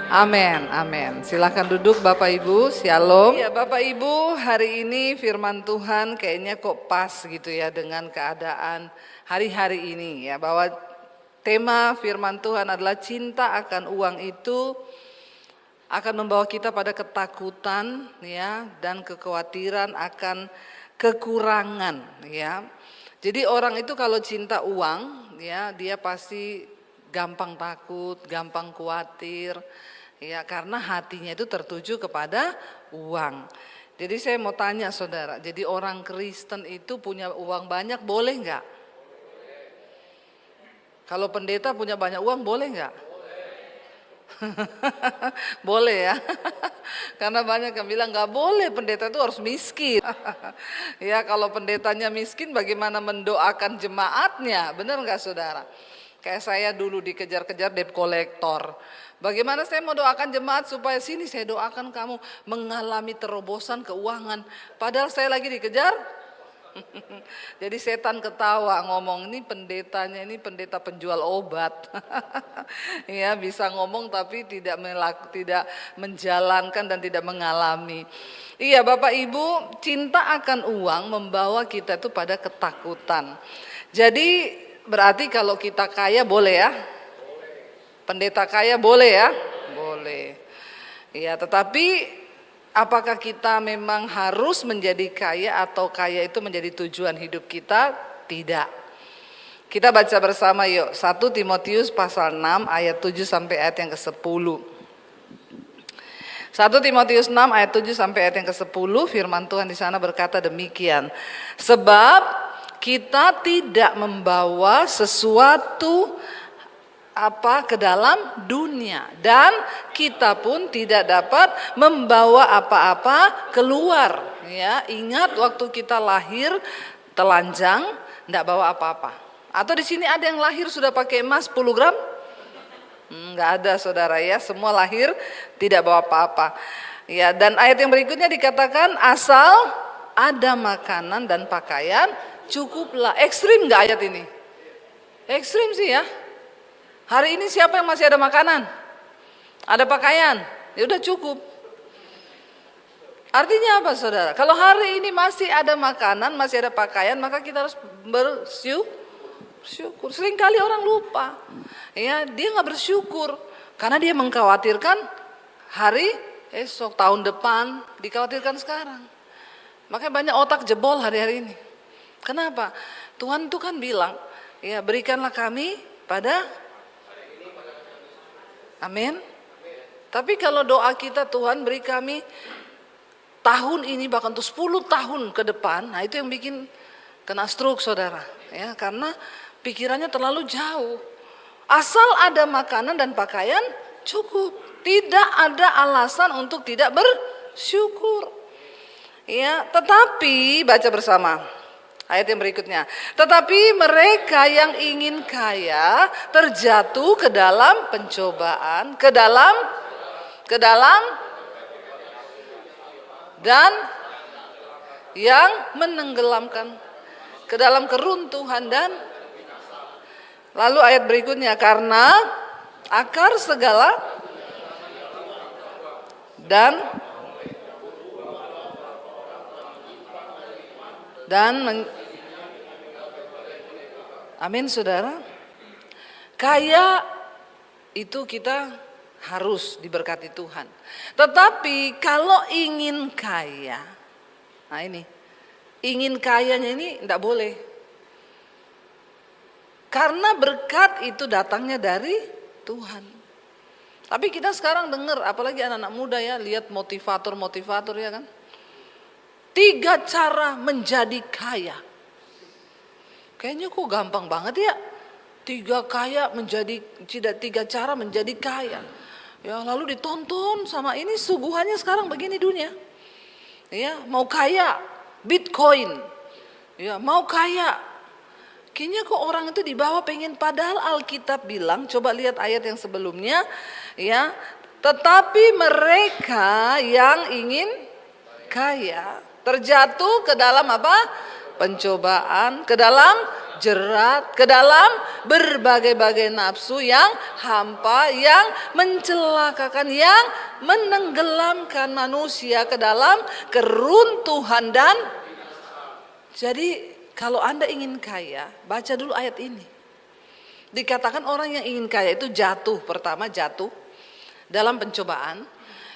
Amin, amin. Silakan duduk Bapak Ibu, Shalom. Ya Bapak Ibu, hari ini firman Tuhan kayaknya kok pas gitu ya dengan keadaan hari-hari ini ya, bahwa tema firman Tuhan adalah cinta akan uang itu akan membawa kita pada ketakutan ya, dan kekhawatiran akan kekurangan ya. Jadi orang itu kalau cinta uang ya, dia pasti gampang takut, gampang khawatir ya, karena hatinya itu tertuju kepada uang. Jadi saya mau tanya saudara, jadi orang Kristen itu punya uang banyak boleh nggak? Kalau pendeta punya banyak uang boleh nggak? Boleh ya. Karena banyak yang bilang nggak boleh, pendeta itu harus miskin. Ya kalau pendetanya miskin bagaimana mendoakan jemaatnya, benar nggak saudara? Kayak saya dulu dikejar-kejar debt collector. Bagaimana saya mau doakan jemaat supaya sini saya doakan kamu mengalami terobosan keuangan, padahal saya lagi dikejar. Jadi setan ketawa ngomong, ini pendetanya ini pendeta penjual obat. Ya bisa ngomong tapi tidak menjalankan dan tidak mengalami. Iya Bapak Ibu, cinta akan uang membawa kita itu pada ketakutan. Jadi berarti kalau kita kaya boleh ya? Pendeta kaya boleh ya? Boleh. Iya, tetapi apakah kita memang harus menjadi kaya atau kaya itu menjadi tujuan hidup kita? Tidak. Kita baca bersama yuk, 1 Timotius pasal 6 ayat 7 sampai ayat yang ke-10. 1 Timotius 6 ayat 7 sampai ayat yang ke-10, firman Tuhan di sana berkata demikian. Sebab kita tidak membawa sesuatu ke dalam dunia, dan kita pun tidak dapat membawa apa-apa keluar ya. Ingat waktu kita lahir telanjang, enggak bawa apa-apa. Atau di sini ada yang lahir sudah pakai emas 10 gram? Enggak ada saudara ya, semua lahir tidak bawa apa-apa. Ya, dan ayat yang berikutnya dikatakan asal ada makanan dan pakaian cukuplah. Ekstrim enggak ayat ini? Ekstrim sih ya. Hari ini siapa yang masih ada makanan? Ada pakaian? Ya udah cukup. Artinya apa saudara? Kalau hari ini masih ada makanan, masih ada pakaian, maka kita harus bersyukur. Seringkali orang lupa. Ya, dia nggak bersyukur karena dia mengkhawatirkan hari esok, tahun depan, dikhawatirkan sekarang. Makanya banyak otak jebol hari-hari ini. Kenapa? Tuhan itu kan bilang, ya berikanlah kami pada amin. Tapi kalau doa kita Tuhan beri kami tahun ini bahkan untuk 10 tahun ke depan, nah itu yang bikin kena stroke saudara ya, karena pikirannya terlalu jauh. Asal ada makanan dan pakaian cukup, tidak ada alasan untuk tidak bersyukur ya. Tetapi baca bersama ayat yang berikutnya. Tetapi mereka yang ingin kaya terjatuh ke dalam pencobaan, ke dalam dan yang menenggelamkan, ke dalam keruntuhan dan lalu ayat berikutnya, karena akar segala amin saudara. Kaya itu kita harus diberkati Tuhan. Tetapi kalau ingin kaya, nah ini, ingin kayanya ini tidak boleh. Karena berkat itu datangnya dari Tuhan. Tapi kita sekarang dengar, apalagi anak-anak muda ya, lihat motivator ya kan. 3 cara menjadi kaya. Kayaknya kok gampang banget ya. 3 cara menjadi kaya. Ya, lalu ditonton sama ini suguhannya sekarang begini dunia. Ya, mau kaya Bitcoin. Ya, mau kaya. Kayaknya kok orang itu dibawa pengen, padahal Alkitab bilang, coba lihat ayat yang sebelumnya ya. Tetapi mereka yang ingin kaya terjatuh ke dalam apa? Pencobaan, ke dalam jerat, ke dalam berbagai-bagai nafsu yang hampa, yang mencelakakan, yang menenggelamkan manusia ke dalam keruntuhan dan. Jadi kalau Anda ingin kaya, baca dulu ayat ini. Dikatakan orang yang ingin kaya itu jatuh, pertama jatuh dalam pencobaan,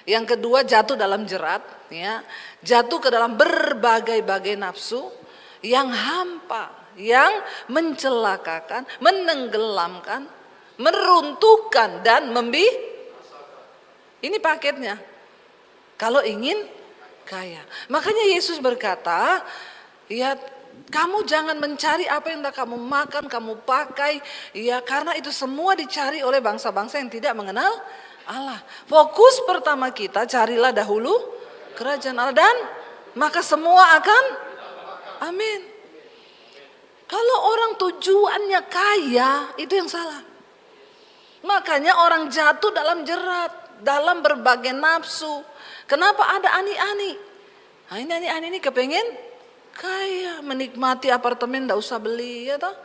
yang kedua jatuh dalam jerat, ya, jatuh ke dalam berbagai-bagai nafsu yang hampa, yang mencelakakan, menenggelamkan, meruntuhkan dan Ini paketnya. Kalau ingin kaya. Makanya Yesus berkata, ya kamu jangan mencari apa yang kamu makan, kamu pakai, ya karena itu semua dicari oleh bangsa-bangsa yang tidak mengenal Allah. Fokus pertama kita, carilah dahulu kerajaan Allah dan maka semua akan, amin. Kalau orang tujuannya kaya, itu yang salah. Makanya orang jatuh dalam jerat, dalam berbagai nafsu. Kenapa ada ani-ani? Nah, ini ani-ani ini kepengen kaya, menikmati apartemen, enggak usah beli, ya toh.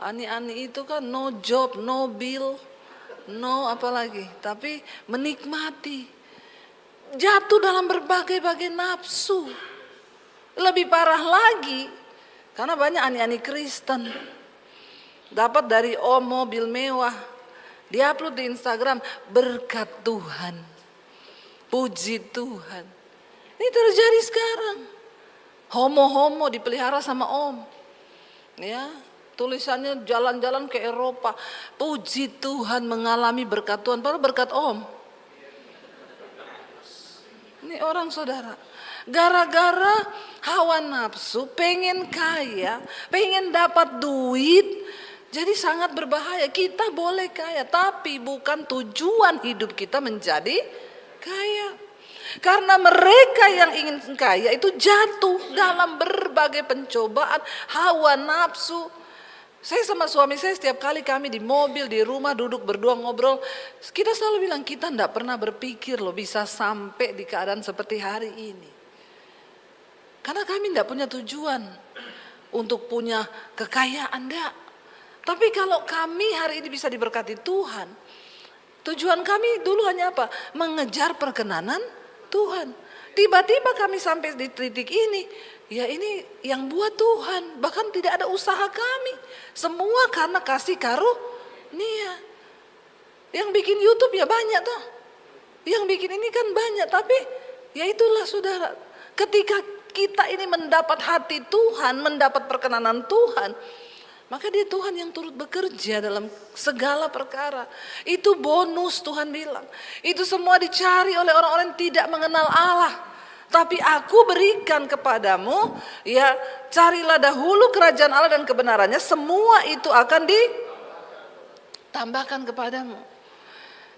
Ani-ani itu kan no job, no bill, no apalagi, tapi menikmati. Jatuh dalam berbagai-bagai nafsu. Lebih parah lagi, karena banyak ani-ani Kristen dapat dari om mobil mewah, diupload di Instagram, berkat Tuhan, puji Tuhan. Ini terjadi sekarang. Homo-homo dipelihara sama om, ya, tulisannya jalan-jalan ke Eropa, puji Tuhan mengalami berkat Tuhan, padahal berkat om. Ini orang saudara, gara-gara hawa nafsu, pengen kaya, pengen dapat duit, jadi sangat berbahaya. Kita boleh kaya, tapi bukan tujuan hidup kita menjadi kaya. Karena mereka yang ingin kaya itu jatuh dalam berbagai pencobaan, hawa nafsu. Saya sama suami saya setiap kali kami di mobil, di rumah duduk berdua ngobrol, kita selalu bilang kita tidak pernah berpikir loh bisa sampai di keadaan seperti hari ini. Karena kami tidak punya tujuan untuk punya kekayaan, enggak. Tapi kalau kami hari ini bisa diberkati Tuhan, tujuan kami dulu hanya apa? Mengejar perkenanan Tuhan. Tiba-tiba kami sampai di titik ini, ya ini yang buat Tuhan, bahkan tidak ada usaha kami. Semua karena kasih karunia. Yang bikin YouTube ya banyak tuh. Yang bikin ini kan banyak, tapi ya itulah saudara. Ketika kita ini mendapat hati Tuhan, mendapat perkenanan Tuhan, maka dia Tuhan yang turut bekerja dalam segala perkara. Itu bonus Tuhan bilang. Itu semua dicari oleh orang-orang yang tidak mengenal Allah. Tapi aku berikan kepadamu, ya carilah dahulu kerajaan Allah dan kebenarannya, semua itu akan ditambahkan kepadamu.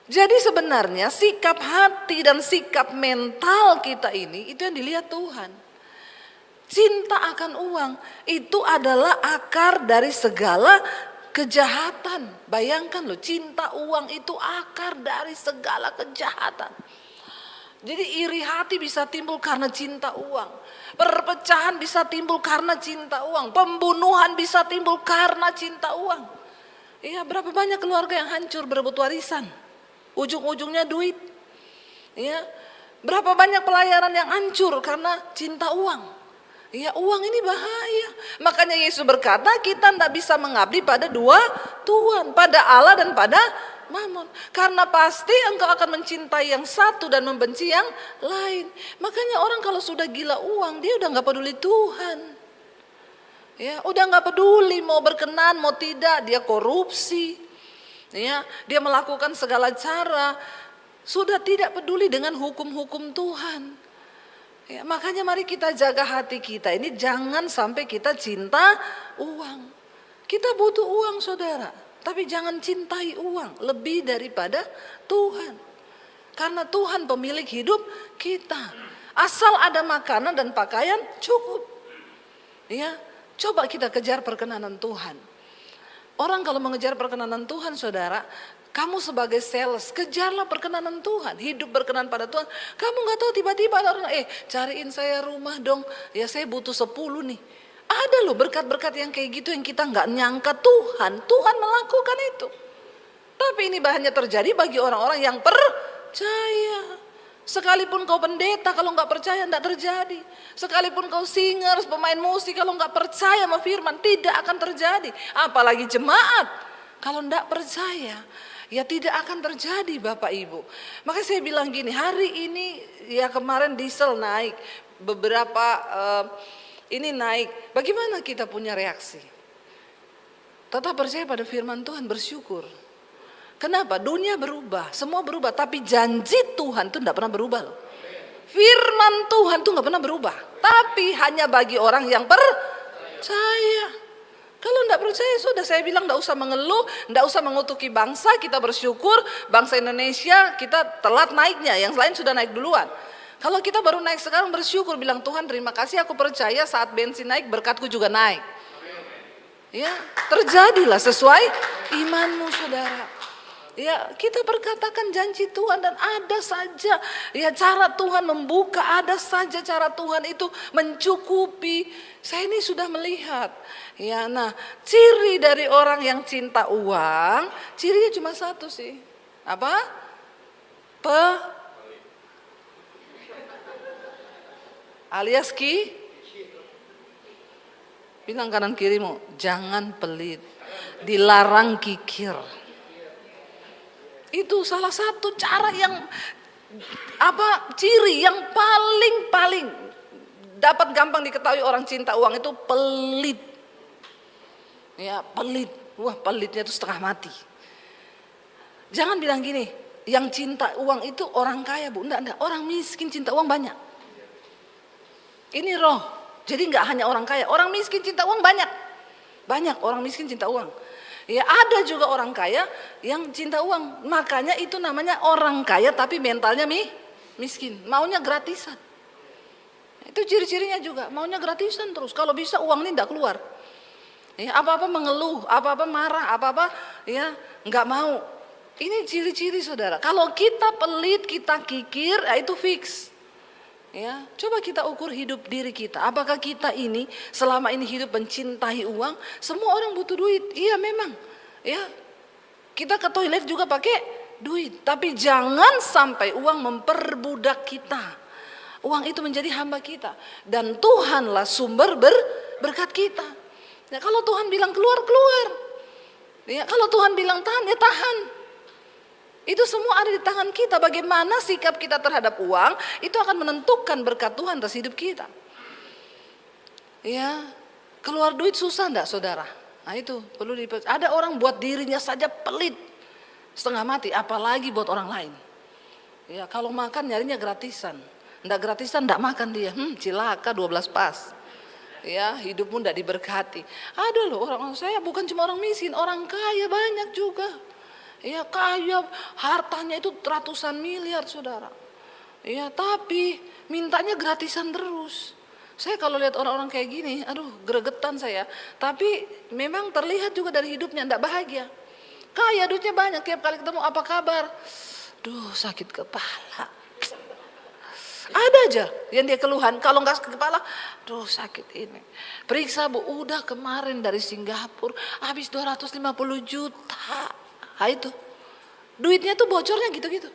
Jadi sebenarnya sikap hati dan sikap mental kita ini, itu yang dilihat Tuhan. Cinta akan uang itu adalah akar dari segala kejahatan. Bayangkan loh, cinta uang itu akar dari segala kejahatan. Jadi iri hati bisa timbul karena cinta uang. Perpecahan bisa timbul karena cinta uang. Pembunuhan bisa timbul karena cinta uang. Iya, berapa banyak keluarga yang hancur berebut warisan. Ujung-ujungnya duit. Ya, berapa banyak pelayaran yang hancur karena cinta uang. Ya, uang ini bahaya. Makanya Yesus berkata kita tidak bisa mengabdi pada dua Tuhan, pada Allah dan pada Mammon. Karena pasti engkau akan mencintai yang satu dan membenci yang lain. Makanya orang kalau sudah gila uang, dia udah nggak peduli Tuhan. Ya, udah nggak peduli mau berkenan mau tidak, dia korupsi. Ya, dia melakukan segala cara, sudah tidak peduli dengan hukum-hukum Tuhan. Ya, makanya mari kita jaga hati kita ini, jangan sampai kita cinta uang. Kita butuh uang saudara, tapi jangan cintai uang lebih daripada Tuhan. Karena Tuhan pemilik hidup kita. Asal ada makanan dan pakaian cukup. Ya, coba kita kejar perkenanan Tuhan. Orang kalau mengejar perkenanan Tuhan saudara, kamu sebagai sales, kejarlah perkenanan Tuhan, hidup berkenan pada Tuhan. Kamu gak tahu tiba-tiba ada orang, cariin saya rumah dong, ya saya butuh 10 nih. Ada loh berkat-berkat yang kayak gitu yang kita nggak nyangka Tuhan melakukan itu. Tapi ini hanya terjadi bagi orang-orang yang percaya. Sekalipun kau pendeta, kalau nggak percaya nggak terjadi. Sekalipun kau singers, pemain musik, kalau nggak percaya sama firman, tidak akan terjadi. Apalagi jemaat, kalau nggak percaya, ya tidak akan terjadi Bapak Ibu. Makanya saya bilang gini, hari ini ya kemarin diesel naik, beberapa ini naik. Bagaimana kita punya reaksi? Tetap percaya pada firman Tuhan, bersyukur. Kenapa? Dunia berubah, semua berubah, tapi janji Tuhan itu tidak pernah berubah loh. Firman Tuhan itu nggak pernah berubah, tapi hanya bagi orang yang percaya. Kalau tidak percaya sudah, saya bilang tidak usah mengeluh, tidak usah mengutuki bangsa. Kita bersyukur bangsa Indonesia kita telat naiknya, yang lain sudah naik duluan. Kalau kita baru naik sekarang, bersyukur, bilang Tuhan terima kasih, aku percaya saat bensin naik berkatku juga naik. Ya, terjadilah sesuai imanmu saudara. Ya, kita berkatakan janji Tuhan dan ada saja ya cara Tuhan membuka, ada saja cara Tuhan itu mencukupi. Saya ini sudah melihat. Ya, nah, ciri dari orang yang cinta uang, cirinya cuma satu sih. Apa? Alias bilang kanan kirimu, jangan pelit, dilarang kikir. Itu salah satu cara yang ciri yang paling dapat gampang diketahui orang cinta uang itu pelit. Ya, pelit. Wah, pelitnya itu setengah mati. Jangan bilang gini, yang cinta uang itu orang kaya, Bu. Enggak, orang miskin cinta uang banyak. Ini roh. Jadi enggak hanya orang kaya, orang miskin cinta uang banyak. Banyak orang miskin cinta uang. Ya, ada juga orang kaya yang cinta uang. Makanya itu namanya orang kaya tapi mentalnya miskin. Maunya gratisan. Itu ciri-cirinya juga. Maunya gratisan terus. Kalau bisa uang ini tidak keluar. Ya, apa-apa mengeluh, apa-apa marah, apa-apa ya nggak mau. Ini ciri-ciri saudara. Kalau kita pelit, kita kikir, ya itu fix. Ya, coba kita ukur hidup diri kita. Apakah kita ini selama ini hidup mencintai uang? Semua orang butuh duit. Iya memang. Ya. Kita ke toilet juga pakai duit. Tapi jangan sampai uang memperbudak kita. Uang itu menjadi hamba kita. Dan Tuhanlah sumber berkat kita. Ya, kalau Tuhan bilang keluar, keluar. Ya, kalau Tuhan bilang tahan, ya tahan. Itu semua ada di tangan kita. Bagaimana sikap kita terhadap uang itu akan menentukan berkat Tuhan atas hidup kita. Ya, keluar duit susah enggak saudara? Nah itu perlu ada orang buat dirinya saja pelit setengah mati, apalagi buat orang lain. Ya, kalau makan nyarinya gratisan. Enggak gratisan enggak makan dia. Cilaka 12 pas. Ya, hidupmu enggak diberkati. Ada loh orang saya bukan cuma orang miskin, orang kaya banyak juga. Ya, kaya, hartanya itu ratusan miliar saudara. Ya, tapi mintanya gratisan terus. Saya kalau lihat orang-orang kayak gini, aduh gregetan saya. Tapi memang terlihat juga dari hidupnya enggak bahagia. Kaya, duitnya banyak, tiap kali ketemu apa kabar? Duh, sakit kepala. Ada aja yang dia keluhan, kalau enggak sakit kepala, duh sakit ini. Periksa Bu, udah kemarin dari Singapura habis 250 juta. Nah itu, duitnya tuh bocornya gitu-gitu.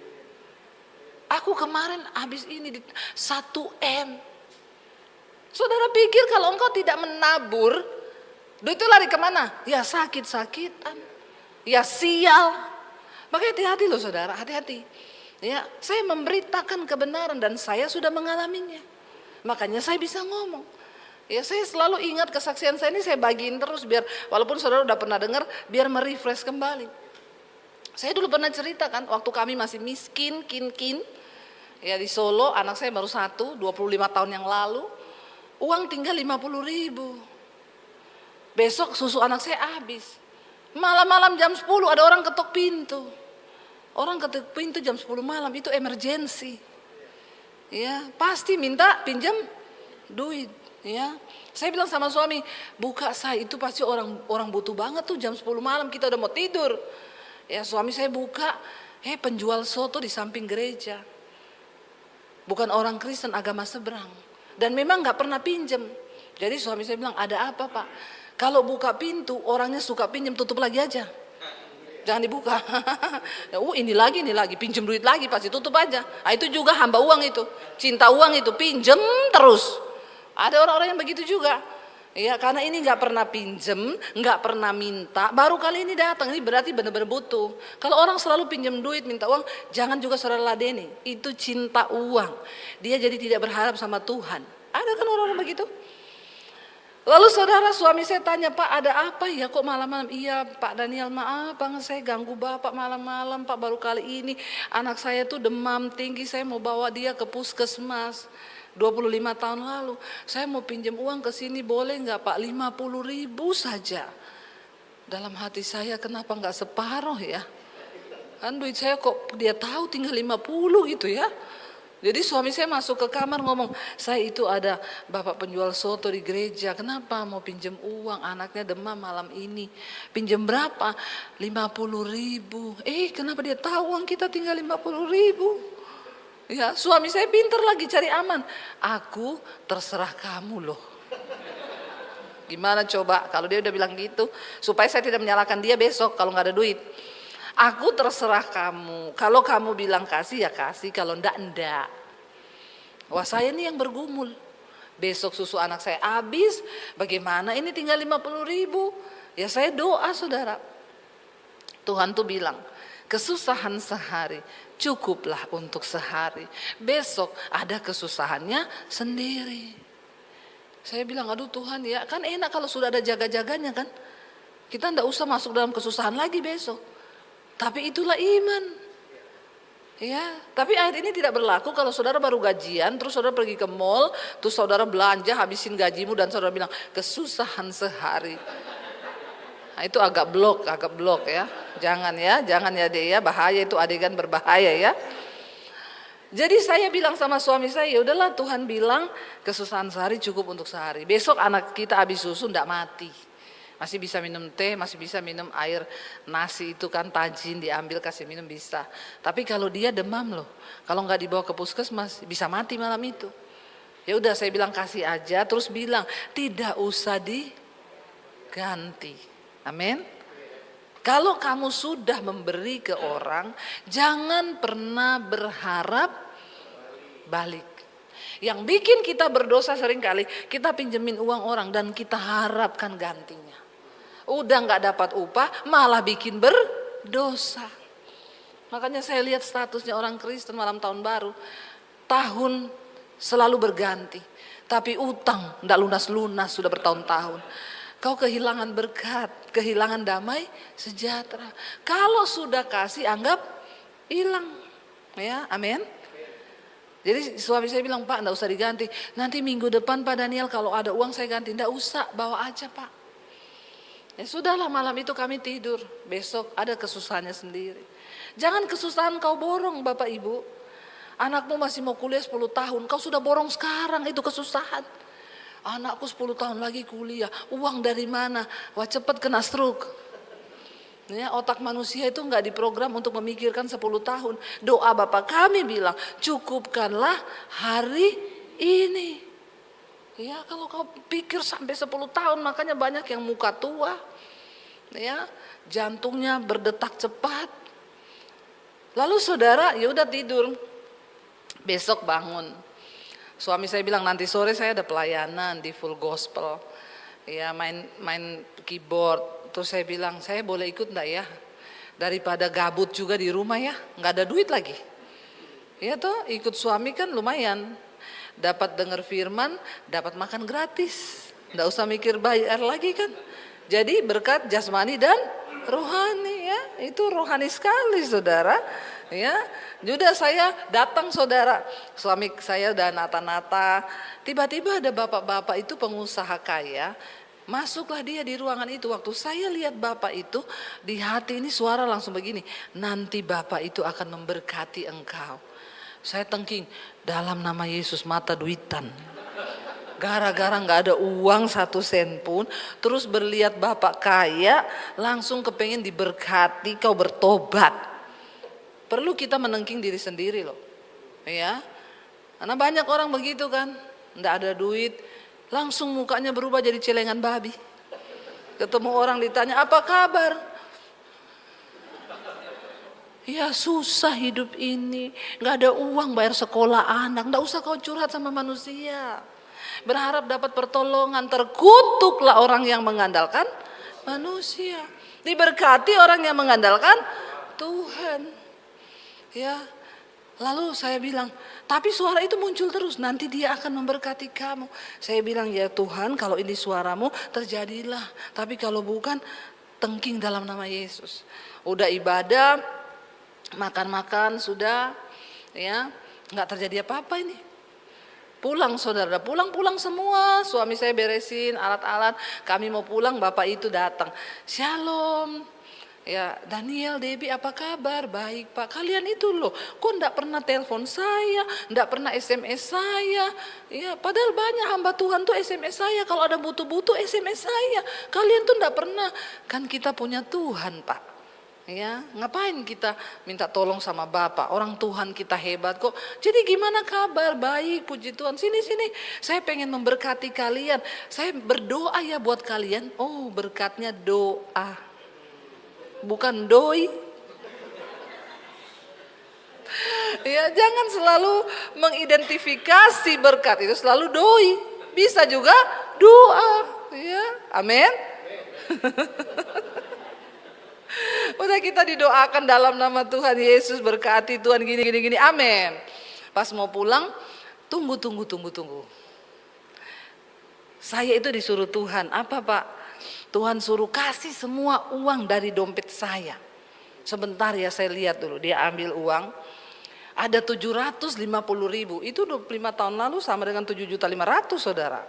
Aku kemarin habis ini 1 M. Saudara pikir kalau engkau tidak menabur, duit itu lari kemana? Ya sakit-sakitan, ya sial. Makanya hati-hati loh saudara, hati-hati. Ya, saya memberitakan kebenaran dan saya sudah mengalaminya. Makanya saya bisa ngomong. Ya, saya selalu ingat kesaksian saya ini, saya bagiin terus biar walaupun saudara udah pernah dengar, biar merefresh kembali. Saya dulu pernah cerita kan, waktu kami masih miskin, kin, ya di Solo, anak saya baru 1, 25 tahun yang lalu, uang tinggal 50.000. Besok susu anak saya habis. Malam-malam jam 10 ada orang ketok pintu. Orang ketok pintu jam 10 malam, itu emergency. Ya, pasti minta pinjam duit. Ya, saya bilang sama suami, buka saya itu pasti orang butuh banget tuh jam 10 malam kita udah mau tidur. Ya, suami saya buka, penjual soto di samping gereja. Bukan orang Kristen, agama seberang. Dan memang gak pernah pinjem. Jadi suami saya bilang, ada apa Pak? Kalau buka pintu orangnya suka pinjam, tutup lagi aja. Jangan dibuka. Ini lagi, pinjam duit lagi, pasti tutup aja. Nah, itu juga hamba uang itu, cinta uang itu, pinjam terus. Ada orang-orang yang begitu juga. Ya, karena ini nggak pernah pinjam, nggak pernah minta, baru kali ini datang. Ini berarti benar-benar butuh. Kalau orang selalu pinjam duit, minta uang, jangan juga saudara ladeni. Itu cinta uang. Dia jadi tidak berharap sama Tuhan. Ada kan orang-orang begitu? Lalu saudara, suami saya tanya, Pak ada apa ya kok malam-malam? Iya Pak Daniel, maaf banget saya ganggu Bapak malam-malam Pak, baru kali ini anak saya tuh demam tinggi, saya mau bawa dia ke puskesmas 25 tahun lalu. Saya mau pinjam uang ke sini, boleh nggak Pak? 50.000 saja. Dalam hati saya, kenapa nggak separuh ya? Kan duit saya kok dia tahu tinggal 50 gitu ya. Jadi suami saya masuk ke kamar ngomong, saya itu ada bapak penjual soto di gereja, kenapa mau pinjam uang, anaknya demam malam ini. Pinjam berapa? 50.000. Kenapa dia tahu uang kita tinggal 50.000? Ya, suami saya pinter lagi cari aman. Aku terserah kamu loh. Gimana coba kalau dia udah bilang gitu, supaya saya tidak menyalahkan dia besok kalau nggak ada duit. Aku terserah kamu. Kalau kamu bilang kasih ya kasih, kalau enggak. Wah, saya ini yang bergumul. Besok susu anak saya habis, bagaimana ini tinggal 50.000? Ya saya doa saudara. Tuhan tuh bilang, kesusahan sehari cukuplah untuk sehari. Besok ada kesusahannya sendiri. Saya bilang, aduh Tuhan ya, kan enak kalau sudah ada jaga-jaganya kan. Kita enggak usah masuk dalam kesusahan lagi besok. Tapi itulah iman. Ya, tapi ayat ini tidak berlaku kalau saudara baru gajian, terus saudara pergi ke mall, terus saudara belanja habisin gajimu dan saudara bilang kesusahan sehari. Nah, itu agak blok ya. Jangan ya deh ya, bahaya itu, adegan berbahaya ya. Jadi saya bilang sama suami saya, ya udahlah Tuhan bilang kesusahan sehari cukup untuk sehari. Besok anak kita habis susu enggak mati. Masih bisa minum teh, masih bisa minum air nasi itu kan tajin diambil kasih minum bisa. Tapi kalau dia demam loh, kalau nggak dibawa ke puskesmas bisa mati malam itu. Ya udah saya bilang kasih aja, terus bilang tidak usah diganti. Amin. Kalau kamu sudah memberi ke orang, jangan pernah berharap balik. Yang bikin kita berdosa seringkali kita pinjemin uang orang dan kita harapkan gantinya. Udah nggak dapat upah malah bikin berdosa. Makanya saya lihat statusnya orang Kristen malam tahun baru, tahun selalu berganti, tapi utang nggak lunas-lunas sudah bertahun-tahun. Kau kehilangan berkat, kehilangan damai sejahtera. Kalau sudah kasih anggap hilang, ya, amin. Jadi suami saya bilang, Pak, enggak usah diganti. Nanti minggu depan Pak Daniel kalau ada uang saya ganti. Enggak usah, bawa aja Pak. Ya sudahlah, malam itu kami tidur. Besok ada kesusahannya sendiri. Jangan kesusahan kau borong Bapak Ibu. Anakmu masih mau kuliah 10 tahun. Kau sudah borong sekarang, itu kesusahan. Anakku 10 tahun lagi kuliah. Uang dari mana? Wah cepat kena stroke. Ya, otak manusia itu enggak diprogram untuk memikirkan 10 tahun. Doa Bapak kami bilang, cukupkanlah hari ini. Ya, kalau kau pikir sampai 10 tahun, makanya banyak yang muka tua. Ya, jantungnya berdetak cepat. Lalu saudara, ya udah tidur. Besok bangun. Suami saya bilang nanti sore saya ada pelayanan di Full Gospel. Ya, main keyboard. Terus saya bilang, saya boleh ikut enggak ya? Daripada gabut juga di rumah ya, enggak ada duit lagi. Ya toh, ikut suami kan lumayan. Dapat dengar firman, dapat makan gratis. Enggak usah mikir bayar lagi kan. Jadi berkat jasmani dan rohani ya. Itu rohani sekali saudara. Ya, sudah saya datang saudara. Suami saya udah nata-nata. Tiba-tiba ada bapak-bapak itu pengusaha kaya. Masuklah dia di ruangan itu. Waktu saya lihat bapak itu, di hati ini suara langsung begini, nanti bapak itu akan memberkati engkau. Saya tengking, dalam nama Yesus mata duitan. Gara-gara gak ada uang 1 sen pun, terus berlihat bapak kaya, langsung kepengen diberkati, kau bertobat. Perlu kita menengking diri sendiri loh. Ya, karena banyak orang begitu kan, gak ada duit, Langsung mukanya berubah jadi celengan babi. Ketemu orang ditanya, apa kabar? Ya susah hidup ini, gak ada uang bayar sekolah anak, gak usah kau curhat sama manusia. Berharap dapat pertolongan, terkutuklah orang yang mengandalkan manusia. Diberkati orang yang mengandalkan Tuhan. Ya, lalu saya bilang, tapi suara itu muncul terus, nanti dia akan memberkati kamu. Saya bilang, ya Tuhan, kalau ini suaramu terjadilah, tapi kalau bukan, tengking dalam nama Yesus. Udah ibadah, makan-makan sudah, ya nggak terjadi apa-apa ini. Pulang saudara, pulang semua, suami saya beresin alat-alat, kami mau pulang, bapak itu datang. Shalom, ya Daniel, Debbie apa kabar? Baik Pak, kalian itu loh, kok enggak pernah telepon saya, enggak pernah SMS saya, ya padahal banyak hamba Tuhan tuh SMS saya, kalau ada butuh-butuh SMS saya, kalian tuh enggak pernah, kan kita punya Tuhan Pak. Ya, ngapain kita minta tolong sama Bapak? Orang Tuhan kita hebat kok. Jadi gimana kabar? Baik, puji Tuhan. Sini. Saya pengen memberkati kalian. Saya berdoa ya buat kalian. Oh, berkatnya doa. Bukan doi. Ya, jangan selalu mengidentifikasi berkat itu selalu doi. Bisa juga doa. Ya, amin. Udah kita didoakan dalam nama Tuhan Yesus, berkati Tuhan gini, amin. Pas mau pulang, tunggu. Saya itu disuruh Tuhan, apa Pak? Tuhan suruh kasih semua uang dari dompet saya. Sebentar ya saya lihat dulu, dia ambil uang. Ada 750.000, itu 25 tahun lalu sama dengan 7.500.000 saudara.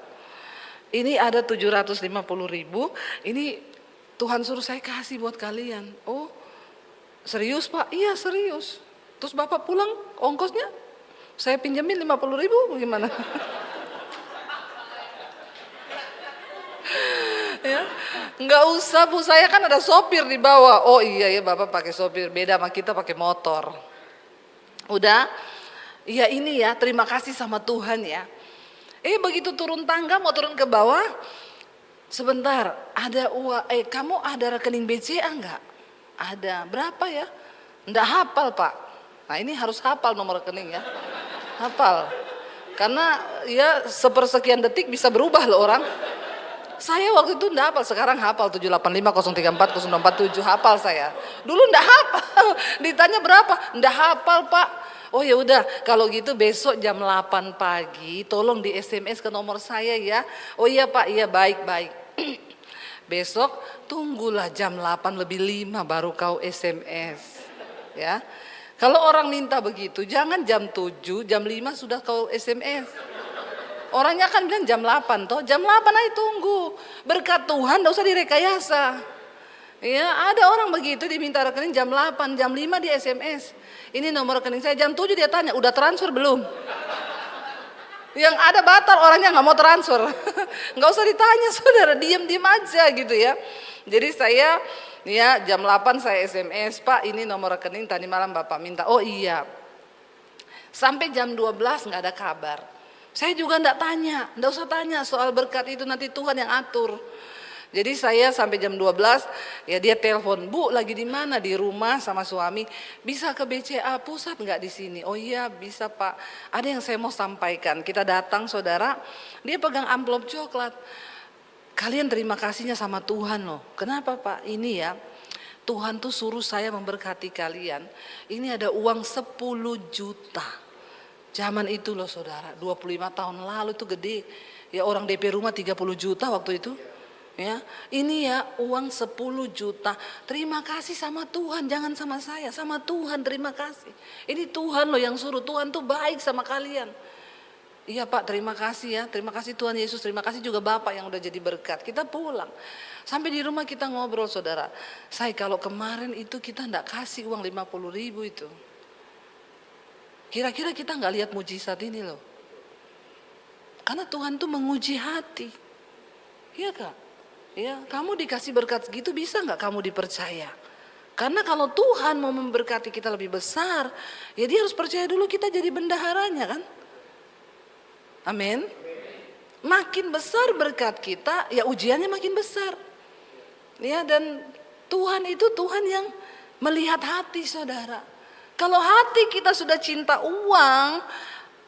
Ini ada 750.000, ini Tuhan suruh saya kasih buat kalian. Oh, serius Pak? Iya serius. Terus Bapak pulang ongkosnya saya pinjemin 50.000 gimana? Ya, nggak usah Bu, saya kan ada sopir di bawah. Oh iya ya Bapak pakai sopir, beda sama kita pakai motor. Udah, iya ini ya, terima kasih sama Tuhan ya. Begitu turun tangga mau turun ke bawah, sebentar, ada uang, kamu ada rekening BCA enggak? Ada, berapa ya? Enggak hafal Pak. Nah ini harus hafal nomor rekening ya. Hafal. Karena ya sepersekian detik bisa berubah loh orang. Saya waktu itu enggak hafal, sekarang hafal 785 034 047 hafal saya. Dulu enggak hafal. Ditanya berapa? Enggak hafal Pak. Oh ya udah, kalau gitu besok jam 8 pagi tolong di SMS ke nomor saya ya. Oh iya Pak, iya baik. Besok tunggulah jam 8 lebih 5 baru kau SMS. Ya. Kalau orang minta begitu, jangan jam 7, jam 5 sudah kau SMS. Orangnya kan bilang jam 8 toh, jam 8 aja tunggu. Berkat Tuhan enggak usah direkayasa. Ya, ada orang begitu diminta rekening jam 8, jam 5 di SMS. Ini nomor rekening saya, jam 7 dia tanya, udah transfer belum? Yang ada batal, orangnya nggak mau transfer. Nggak usah ditanya saudara, diem aja gitu ya. Jadi saya ya jam 8 saya SMS, Pak ini nomor rekening tadi malam Bapak minta. Oh iya. Sampai jam 12 nggak ada kabar. Saya juga nggak usah tanya soal berkat itu, nanti Tuhan yang atur. Jadi saya sampai jam 12 ya dia telepon, Bu lagi di mana? Di rumah sama suami. Bisa ke BCA pusat nggak di sini? Oh iya bisa Pak. Ada yang saya mau sampaikan. Kita datang saudara, dia pegang amplop coklat. Kalian terima kasihnya sama Tuhan loh. Kenapa Pak? Ini ya Tuhan tuh suruh saya memberkati kalian. Ini ada uang 10 juta. Zaman itu loh saudara, 25 tahun lalu itu gede. Ya orang DP rumah 30 juta waktu itu. Ya, ini ya uang 10 juta. Terima kasih sama Tuhan, jangan sama saya, sama Tuhan terima kasih. Ini Tuhan loh yang suruh, Tuhan tuh baik sama kalian. Iya Pak, terima kasih ya, terima kasih Tuhan Yesus, terima kasih juga Bapak yang udah jadi berkat. Kita pulang, sampai di rumah kita ngobrol saudara. Saya kalau kemarin itu kita enggak kasih uang 50.000 itu. Kira-kira kita enggak lihat mujizat ini loh. Karena Tuhan tuh menguji hati. Iya Kak? Ya, kamu dikasih berkat segitu bisa nggak kamu dipercaya? Karena kalau Tuhan mau memberkati kita lebih besar, ya dia harus percaya dulu kita jadi bendaharanya kan? Amin. Makin besar berkat kita, ya ujiannya makin besar. Ya, dan Tuhan itu Tuhan yang melihat hati, saudara. Kalau hati kita sudah cinta uang,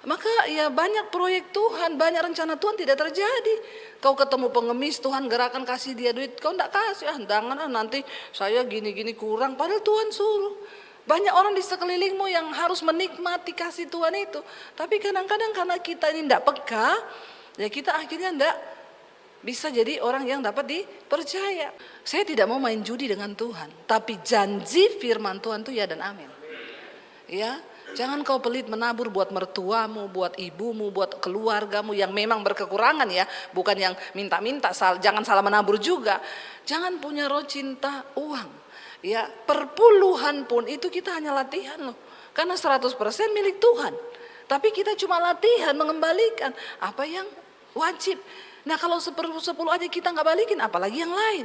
maka ya banyak proyek Tuhan, banyak rencana Tuhan tidak terjadi. Kau ketemu pengemis, Tuhan gerakan kasih dia duit, kau enggak kasih, jangan nanti saya gini-gini kurang, padahal Tuhan suruh. Banyak orang di sekelilingmu yang harus menikmati kasih Tuhan itu. Tapi kadang-kadang karena kita ini enggak peka, ya kita akhirnya enggak bisa jadi orang yang dapat dipercaya. Saya tidak mau main judi dengan Tuhan, tapi janji firman Tuhan itu ya dan amin. Ya, jangan kau pelit menabur buat mertuamu, buat ibumu, buat keluargamu yang memang berkekurangan ya, bukan yang minta-minta. Jangan salah menabur juga. Jangan punya roh cinta uang. Ya, perpuluhan pun itu kita hanya latihan loh. Karena 100% milik Tuhan. Tapi kita cuma latihan mengembalikan apa yang wajib. Nah, kalau 10 aja kita nggak balikin, apalagi yang lain.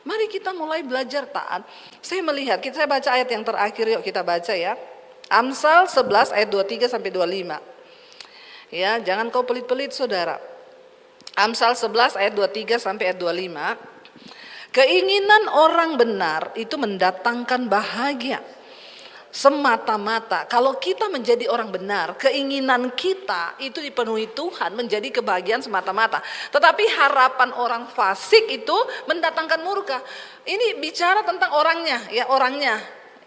Mari kita mulai belajar taat. Saya melihat, saya baca ayat yang terakhir, yuk kita baca ya. Amsal 11 ayat 23 sampai 25. Ya, jangan kau pelit-pelit saudara. Amsal 11 ayat 23 sampai ayat 25. Keinginan orang benar itu mendatangkan bahagia semata-mata. Kalau kita menjadi orang benar, keinginan kita itu dipenuhi Tuhan menjadi kebahagiaan semata-mata. Tetapi harapan orang fasik itu mendatangkan murka. Ini bicara tentang orangnya, ya orangnya,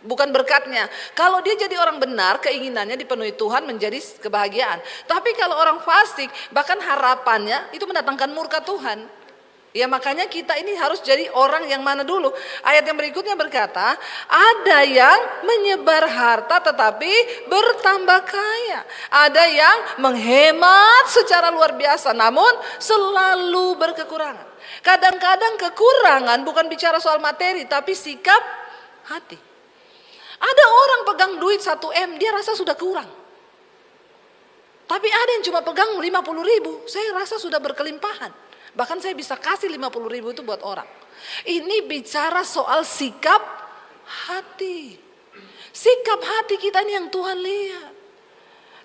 bukan berkatnya. Kalau dia jadi orang benar, keinginannya dipenuhi Tuhan menjadi kebahagiaan. Tapi kalau orang fasik, bahkan harapannya itu mendatangkan murka Tuhan. Ya makanya kita ini harus jadi orang yang mana dulu. Ayat yang berikutnya berkata, ada yang menyebar harta tetapi bertambah kaya. Ada yang menghemat secara luar biasa namun selalu berkekurangan. Kadang-kadang kekurangan bukan bicara soal materi tapi sikap hati. Ada orang pegang duit 1 M, dia rasa sudah kurang. Tapi ada yang cuma pegang 50.000, saya rasa sudah berkelimpahan. Bahkan saya bisa kasih 50.000 itu buat orang. Ini bicara soal sikap hati. Sikap hati kita ini yang Tuhan lihat.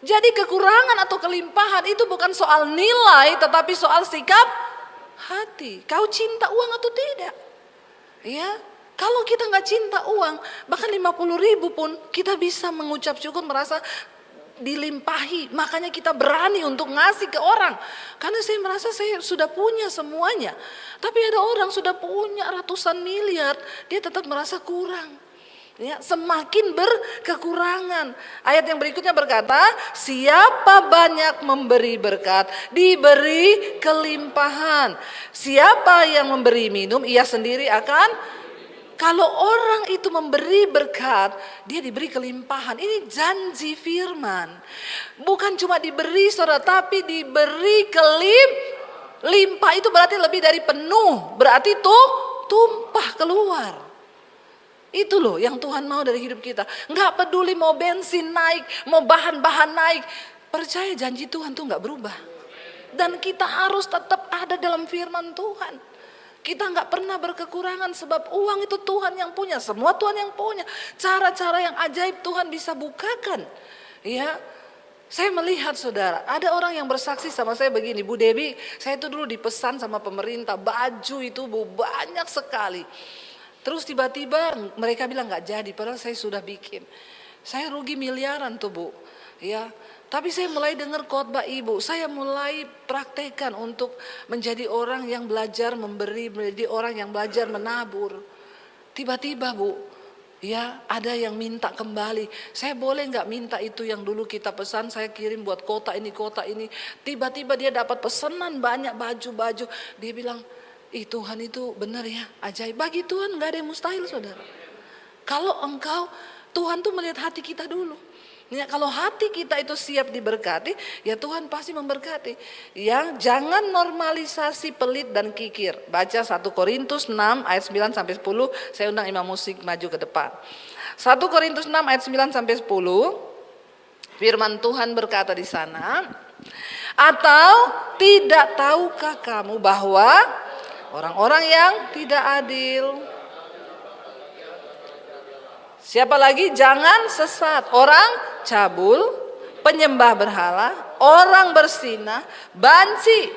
Jadi kekurangan atau kelimpahan itu bukan soal nilai, tetapi soal sikap hati. Kau cinta uang atau tidak? Ya, kalau kita nggak cinta uang, bahkan 50.000 pun kita bisa mengucap syukur, merasa dilimpahi. Makanya kita berani untuk ngasih ke orang. Karena saya merasa saya sudah punya semuanya. Tapi ada orang sudah punya ratusan miliar, dia tetap merasa kurang. Ya, semakin berkekurangan. Ayat yang berikutnya berkata, siapa banyak memberi berkat, diberi kelimpahan. Siapa yang memberi minum, ia sendiri akan. Kalau orang itu memberi berkat, dia diberi kelimpahan. Ini janji firman. Bukan cuma diberi saudara, tapi diberi limpah itu berarti lebih dari penuh. Berarti itu tumpah keluar. Itu loh yang Tuhan mau dari hidup kita. Enggak peduli mau bensin naik, mau bahan-bahan naik. Percaya janji Tuhan tuh enggak berubah. Dan kita harus tetap ada dalam firman Tuhan. Kita nggak pernah berkekurangan sebab uang itu Tuhan yang punya, semua Tuhan yang punya. Cara-cara yang ajaib Tuhan bisa bukakan. Ya, saya melihat saudara, ada orang yang bersaksi sama saya begini, Bu Dewi, saya itu dulu dipesan sama pemerintah baju itu Bu banyak sekali. Terus tiba-tiba mereka bilang nggak jadi, padahal saya sudah bikin. Saya rugi miliaran tuh Bu. Ya. Tapi saya mulai dengar khotbah ibu, saya mulai praktekkan untuk menjadi orang yang belajar memberi, menjadi orang yang belajar menabur. Tiba-tiba Bu, ya ada yang minta kembali. Saya boleh nggak minta itu yang dulu kita pesan, saya kirim buat kota ini, kota ini. Tiba-tiba dia dapat pesanan banyak baju-baju. Dia bilang, Tuhan itu benar ya, ajaib. Bagi Tuhan nggak ada yang mustahil saudara. Kalau engkau, Tuhan tuh melihat hati kita dulu. Ya, kalau hati kita itu siap diberkati, ya Tuhan pasti memberkati. Yang jangan normalisasi pelit dan kikir. Baca 1 Korintus 6 ayat 9 sampai 10. Saya undang imam musik maju ke depan. 1 Korintus 6 ayat 9 sampai 10. Firman Tuhan berkata di sana, atau tidak tahukah kamu bahwa orang-orang yang tidak adil, siapa lagi? Jangan sesat. Orang cabul, penyembah berhala, orang bersinah, banci.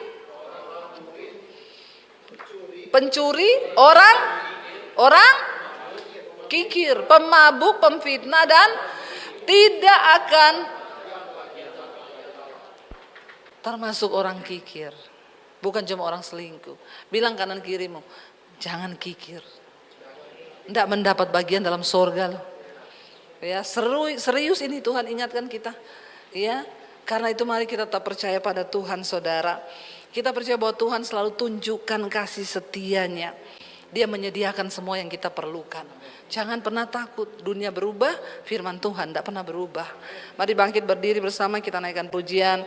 pencuri, orang kikir, pemabuk, pemfitnah, dan tidak akan termasuk orang kikir. Bukan cuma orang selingkuh. Bilang kanan kirimu, jangan kikir. Tidak mendapat bagian dalam sorga loh. Ya, serius ini Tuhan ingatkan kita. Ya, karena itu mari kita tetap percaya pada Tuhan, saudara. Kita percaya bahwa Tuhan selalu tunjukkan kasih setianya. Dia menyediakan semua yang kita perlukan. Jangan pernah takut, dunia berubah, firman Tuhan tidak pernah berubah. Mari bangkit berdiri bersama, kita naikkan pujian.